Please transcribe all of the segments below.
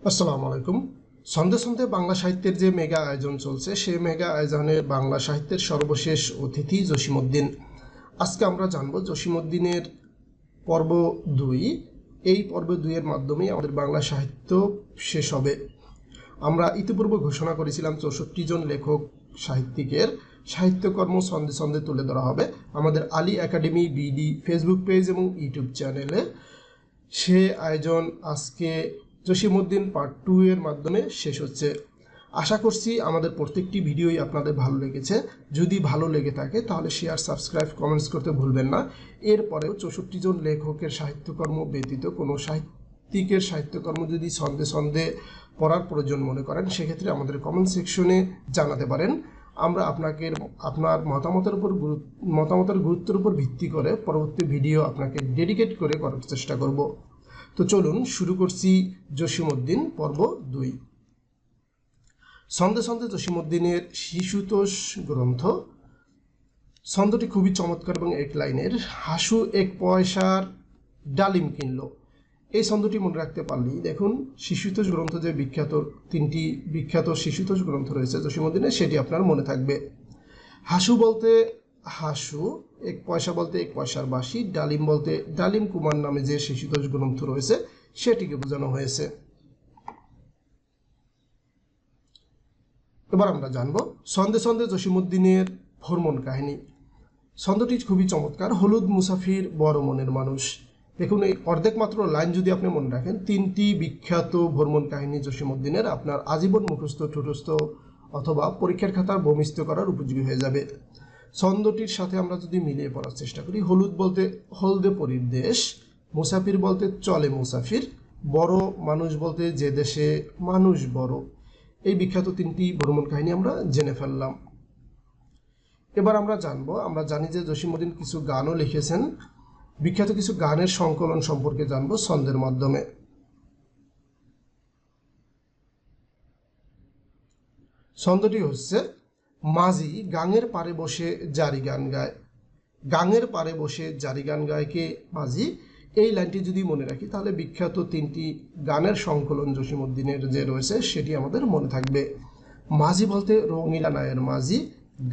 আসসালামু আলাইকুম। সন্ধে সন্ধে বাংলা সাহিত্যের যে মেগা আয়োজন চলছে, সেই মেগা আয়োজনে বাংলা সাহিত্যের সর্বশেষ অতিথি জসিমউদ্দিন। আজকে আমরা জানব জসিমউদ্দিনের পর্ব 2। এই পর্ব 2 এর মাধ্যমে আমাদের বাংলা সাহিত্য শেষ হবে। আমরা ইতিপূর্বে ঘোষণা করেছিলাম 64 জন লেখক সাহিত্যিকের সাহিত্যকর্ম সন্ধে সন্ধে তুলে ধরা হবে আমাদের Ali academy BD Facebook page এবং ইউটিউব চ্যানেলে। সে আয়োজন আজকে জসিমউদ্দিন পার্ট 2 এর মাধ্যমে শেষ হচ্ছে। আশা করছি আমাদের প্রত্যেকটি ভিডিওই আপনাদের ভালো লেগেছে। যদি ভালো লেগে থাকে তাহলে শেয়ার, সাবস্ক্রাইব, কমেন্টস করতে ভুলবেন না। এরপরেও 64 জন লেখকের সাহিত্যকর্ম ব্যতীত কোনো সাহিত্যিকের সাহিত্যকর্ম যদি সন্ধে সন্ধে পড়ার প্রয়োজন মনে করেন, সেক্ষেত্রে আমাদের কমেন্ট সেকশনে জানাতে পারেন। আমরা আপনার মতামতের গুরুত্বের উপর ভিত্তি করে পরবর্তী ভিডিও আপনাকে ডেডিকেট করে করার চেষ্টা করব। তো চলুন শুরু করছি জসিমউদ্দিন পর্ব 2। সন্ধে সন্ধে জসিমউদ্দিনের শিশুতোষ গ্রন্থ। ছন্দটি খুবই চমৎকার এবং এক লাইনের। হাসু 1 পয়সার ডালিম কিনল। এই ছন্দটি মনে রাখতে পারলেই দেখুন শিশুতোষ গ্রন্থ যে তিনটি বিখ্যাত শিশুতোষ গ্রন্থ রয়েছে জসিমউদ্দিনের, সেটি আপনার মনে থাকবে। হাসু বলতে হাসু, 1 পয়সা বলতে 1 পয়সার বাঁশি, ডালিম বলতে ডালিম কুমার নামে যে শিশুতোষ গ্রন্থ রয়েছে সেটিকে বোঝানো হয়েছে। এবার আমরা জানব সন্ধে সন্ধে জসিমউদ্দিনের ভ্রমণ কাহিনী। ছন্দটি খুবই চমৎকার। হলুদ মুসাফির বড় মনের মানুষ। দেখুন এই অর্ধেক মাত্র লাইন যদি আপনি মনে রাখেন, 3টি বিখ্যাত ভ্রমণ কাহিনী জসিমউদ্দিনের আপনার আজীবন মুখস্থ, ঠোঁটস্থ অথবা পরীক্ষার খাতার বমিস্থ করার উপযোগী হয়ে যাবে। ছন্দটির সাথে আমরা যদি মিলিয়ে পড়ার চেষ্টা করি, হলুদ বলতে হলদে পরীর দেশ, মুসাফির বলতে চলে মুসাফির, বড় মানুষ বলতে যে দেশে মানুষ বড়। এই বিখ্যাত 3টি ভ্রমণ কাহিনী আমরা জেনে ফেললাম। এবার আমরা জানি যে জসিমউদ্দিন কিছু গানও লিখেছেন। বিখ্যাত কিছু গানের সংকলন সম্পর্কে জানবো ছন্দের মাধ্যমে। ছন্দটি হচ্ছে মাঝি গাঙের পারে বসে জারি গান গায়। গাঙের পারে বসে জারি গান গায় কে? মাঝি। এই লাইনটি যদি মনে রাখি তাহলে বিখ্যাত 3টি গানের সংকলন জসিমউদ্দিনের যে রয়েছে সেটি আমাদের মনে থাকবে। মাঝি বলতে রঙিলা নায়ের মাঝি,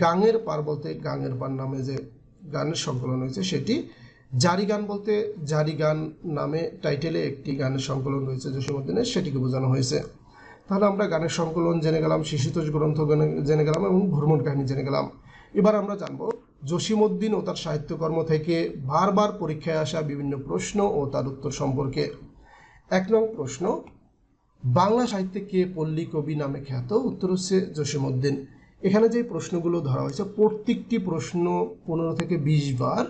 গাঙের পার বলতে গাঙের পার নামে যে গানের সংকলন হয়েছে সেটি, জারি গান বলতে জারি গান নামে টাইটেলে একটি গানের সংকলন রয়েছে জসিমউদ্দিনের, সেটিকে বোঝানো হয়েছে। তাহলে আমরা গানের সংকলন জেনে গেলাম, শিশুতোষ গ্রন্থ জেনে গেলাম এবং ভ্রমণ কাহিনী জেনে গেলাম। এবার আমরা জানবো জসিমউদ্দিন ও তার সাহিত্যকর্ম থেকে বারবার পরীক্ষায় আসা বিভিন্ন প্রশ্ন ও তার উত্তর সম্পর্কে। 1 নং প্রশ্ন, বাংলা সাহিত্যে কে পল্লী কবি নামে খ্যাত? উত্তর হচ্ছে জসিমউদ্দিন। এখানে যে প্রশ্নগুলো ধরা হয়েছে প্রত্যেকটি প্রশ্ন 15 থেকে 20 বার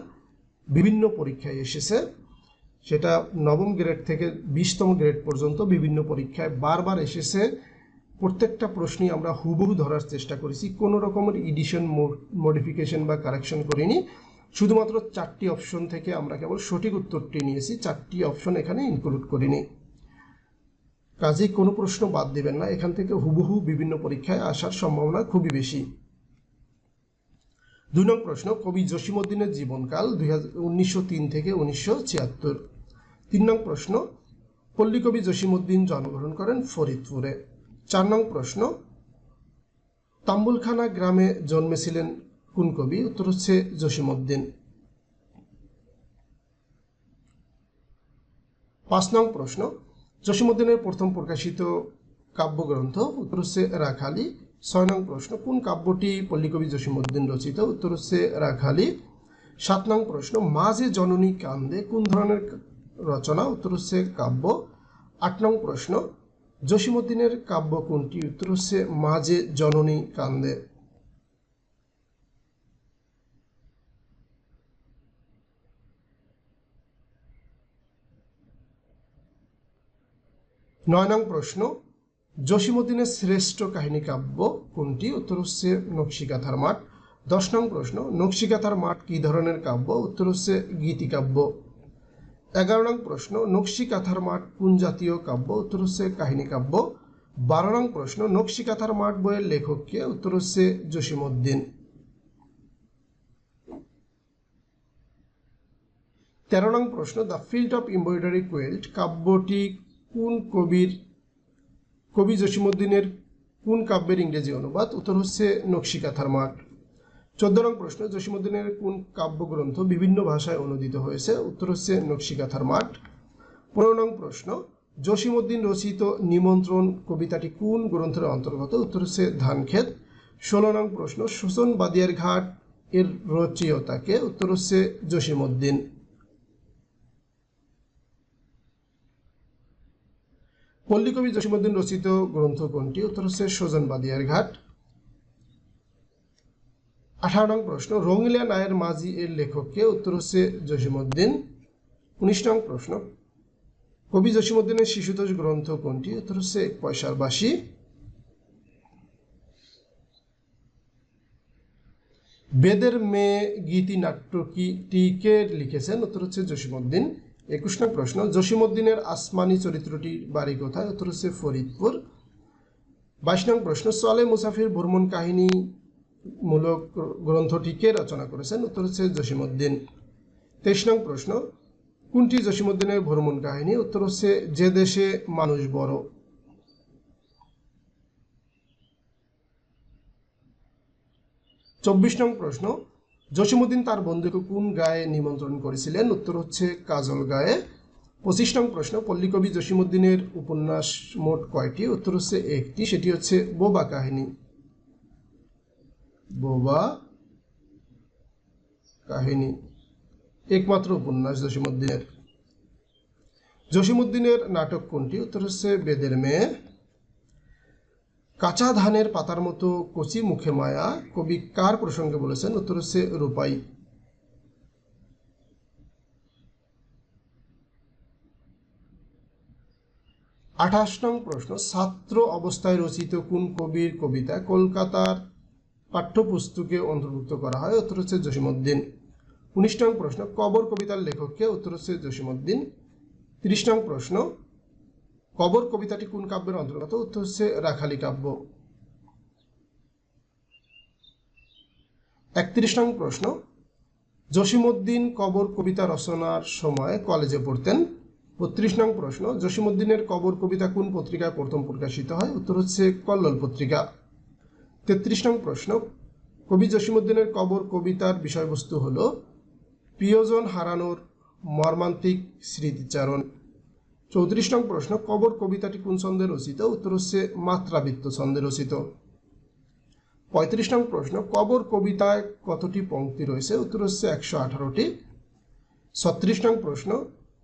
বিভিন্ন পরীক্ষায় এসেছে। সেটা নবম গ্রেড থেকে 20তম গ্রেড পর্যন্ত বিভিন্ন পরীক্ষায় বারবার এসেছে। প্রত্যেকটা প্রশ্নই আমরা হুবহু ধরার চেষ্টা করেছি, কোনো রকমের এডিশন, মডিফিকেশন বা কারেকশন করিনি। শুধুমাত্র 4টি অপশন থেকে আমরা কেবল সঠিক উত্তরটি নিয়েছি, 4টি অপশন এখানে ইনক্লুড করিনি। কাজেই কোনো প্রশ্ন বাদ দেবেন না, এখান থেকে হুবহু বিভিন্ন পরীক্ষায় আসার সম্ভাবনা খুবই বেশি। 2 নং প্রশ্ন, কবি জসিমউদ্দিনের জীবনকাল 1903 থেকে 1976। 3 নং প্রশ্ন, পল্লী কবি জসিমউদ্দিন জন্মগ্রহণ করেন ফরিদপুরে। 4 নং প্রশ্ন, তাম্বুলখানা গ্রামে জন্মেছিলেন কোন কবি? উত্তর হচ্ছে জসিমউদ্দিন। 5 নং প্রশ্ন, জসিমউদ্দিনের প্রথম প্রকাশিত কাব্যগ্রন্থ? উত্তর হচ্ছে রাখালি। 6 নং প্রশ্ন, কোন কাব্যটি পল্লীকবি জসিমউদ্দিন রচিত? উত্তর হচ্ছে রাখালি। 7 নং প্রশ্ন, মা যে জননী কান্দে কোন ধরনের রচনা? উত্তর হচ্ছে কাব্য। 8 নং প্রশ্ন, জসিমউদ্দিনের কাব্য কোনটি? উত্তর হচ্ছে মা যে জননী কান্দে। 9 নং প্রশ্ন, জসিমউদ্দিনের শ্রেষ্ঠ কাহিনী কাব্য কোনটি? উত্তর হচ্ছে নকশিকাঁথার মাঠ। 10 নং প্রশ্ন, নকশিকাঁথার মাঠ কি ধরনের কাব্য? উত্তর হচ্ছে গীতিকাব্য। 11 নং প্রশ্ন, নকশিকাঁথার মাঠ কোন জাতীয় কাব্য? উত্তর হচ্ছে কাহিনী কাব্য। 12 নং প্রশ্ন, নকশিকাঁথার মাঠ বইয়ের লেখক কে? উত্তর হচ্ছে জসিমউদ্দিন। 13 নং প্রশ্ন, the field of embroidery quilt কাব্যটি কোন কবির কবি জসিমউদ্দিনের কোন কাব্যের ইংরেজি অনুবাদ? উত্তর হচ্ছে নকশিকাঁথার মাঠ। 14 নং প্রশ্ন, জসিমউদ্দিনের কোন কাব্যগ্রন্থ বিভিন্ন ভাষায় অনুদিত হয়েছে? উত্তর হচ্ছে নকশিকাঁথার মাঠ। 15 নং প্রশ্ন, জসিমউদ্দিন রচিত নিমন্ত্রণ কবিতাটি কোন গ্রন্থের অন্তর্গত? উত্তর হচ্ছে ধানক্ষেত। 16 নং প্রশ্ন, শোষণ বাদিয়ার ঘাট এর রচয়িতাকে? উত্তর হচ্ছে জসিমউদ্দিন। পল্লীকবি জসিমউদ্দিন রচিত গ্রন্থ কোনটি? উত্তর হচ্ছে শোষণ বাদিয়ার ঘাট। 18 নং প্রশ্ন, রঙিলা নায়ের মাঝি এর লেখককে? উত্তর হচ্ছে জসিমউদ্দিন। 19 নং প্রশ্ন, কবি জসিমউদ্দিনের শিশুতোষ গ্রন্থ কোনটি? উত্তর হচ্ছে এক পয়সার বাঁশি। বেদের মেয়ে গীতি নাট্যটিকে লিখেছেন? উত্তর হচ্ছে জসিমউদ্দিন। 21 নং প্রশ্ন, জসিমউদ্দিনের আসমানি চরিত্রটির বাড়ি কোথায়? উত্তর হচ্ছে ফরিদপুর। 22 নং প্রশ্ন, চলে মুসাফির ভ্রমণ কাহিনী মূলক গ্রন্থটিকে রচনা করেছেন? উত্তর হচ্ছে জসিমউদ্দিন। 23 নং প্রশ্ন, কোনটি জসিমউদ্দিনের ভ্রমণ কাহিনী? উত্তর হচ্ছে যে দেশে মানুষ বড়। 24 নং প্রশ্ন, জসিমউদ্দিন তার বন্ধুকে কোন গায়ে নিমন্ত্রণ করেছিলেন? উত্তর হচ্ছে কাজল গায়ে। 25 নং প্রশ্ন, পল্লীকবি জসিমউদ্দিনের উপন্যাস মোট কয়টি? উত্তর হচ্ছে একটি, সেটি হচ্ছে বোবা কাহিনী। বোবা কাহিনী একমাত্র উপন্যাস জসিমউদ্দিনের। জসিমউদ্দিনের নাটক কোনটি? উত্তর হচ্ছে বেদের মেয়ে। কাঁচা ধানের পাতার মতো কচি মুখে মায়া কবি কার প্রসঙ্গে বলেছেন? উত্তর হচ্ছে রূপাই। 28 নং প্রশ্ন, ছাত্র অবস্থায় রচিত কোন কবির কবিতা কলকাতার পাঠ্যপুস্তকে অন্তর্ভুক্ত করা হয়? উত্তর হচ্ছে জসিমউদ্দিন। 19 নং প্রশ্ন, কবর কবিতার লেখককে? উত্তর হচ্ছে জসিমউদ্দিন। 30 নং প্রশ্ন, কবর কবিতাটি কোন কাব্যের অন্তর্গত? উত্তর হচ্ছে রাখালি কাব্য। 31 নং প্রশ্ন, জসিমউদ্দিন কবর কবিতা রচনার সময় কলেজে পড়তেন? 32 নং প্রশ্ন, জসিমউদ্দিনের কবর কবিতা কোন পত্রিকায় প্রথম প্রকাশিত হয়? উত্তর হচ্ছে কল্লোল পত্রিকা। 33 নং প্রশ্ন, কবি জসিমউদ্দিনের কবর কবিতার বিষয়বস্তু হল প্রিয়জন হারানোর মর্মান্তিক স্মৃতিচারণ। 34 নং প্রশ্ন, কবর কবিতাটি কোন ছন্দে রচিত? উত্তর হচ্ছে মাত্রাবৃত্ত ছন্দে রচিত। 35 নং প্রশ্ন, কবর কবিতায় কতটি পংক্তি রয়েছে? উত্তর হচ্ছে 118টি। 36 নং প্রশ্ন,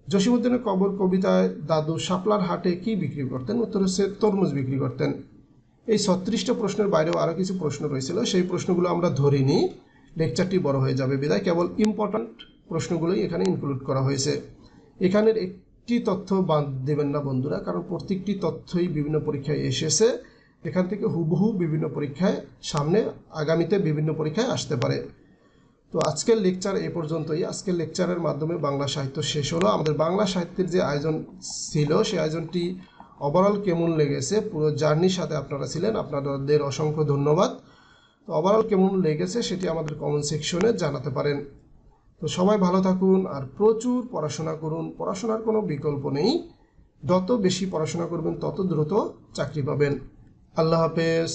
জসিমউদ্দিনের কবর কবিতায় দাদু শাপলার হাটে কি বিক্রি করতেন? উত্তর হচ্ছে তরমুজ বিক্রি করতেন। এই 36টা প্রশ্নের বাইরেও আরও কিছু প্রশ্ন রয়েছিল, সেই প্রশ্নগুলো আমরা ধরিনি, লেকচারটি বড় হয়ে যাবে বিদায় কেবল ইম্পর্ট্যান্ট প্রশ্নগুলোই এখানে ইনক্লুড করা হয়েছে। এখানের একটি তথ্য বাদ দেবেন না বন্ধুরা, কারণ প্রত্যেকটি তথ্যই বিভিন্ন পরীক্ষায় এসেছে। এখান থেকে হুবহু বিভিন্ন পরীক্ষায় সামনে আগামীতে বিভিন্ন পরীক্ষায় আসতে পারে। তো আজকের লেকচার এ পর্যন্তই। আজকের লেকচারের মাধ্যমে বাংলা সাহিত্য শেষ হলো। আমাদের বাংলা সাহিত্যের যে আয়োজন ছিল সেই আয়োজনটি ওভারঅল কেমন লেগেছে, পুরো জার্নির সাথে আপনারা ছিলেন, আপনাদের অসংখ্য ধন্যবাদ। তো ওভারঅল কেমন লেগেছে সেটি আমাদের কমেন্ট সেকশনে জানাতে পারেন। তো সবাই ভালো থাকুন আর প্রচুর পড়াশোনা করুন। পড়াশোনার কোনো বিকল্প নেই, যত বেশি পড়াশোনা করবেন তত দ্রুত চাকরি পাবেন। আল্লাহ হাফেজ।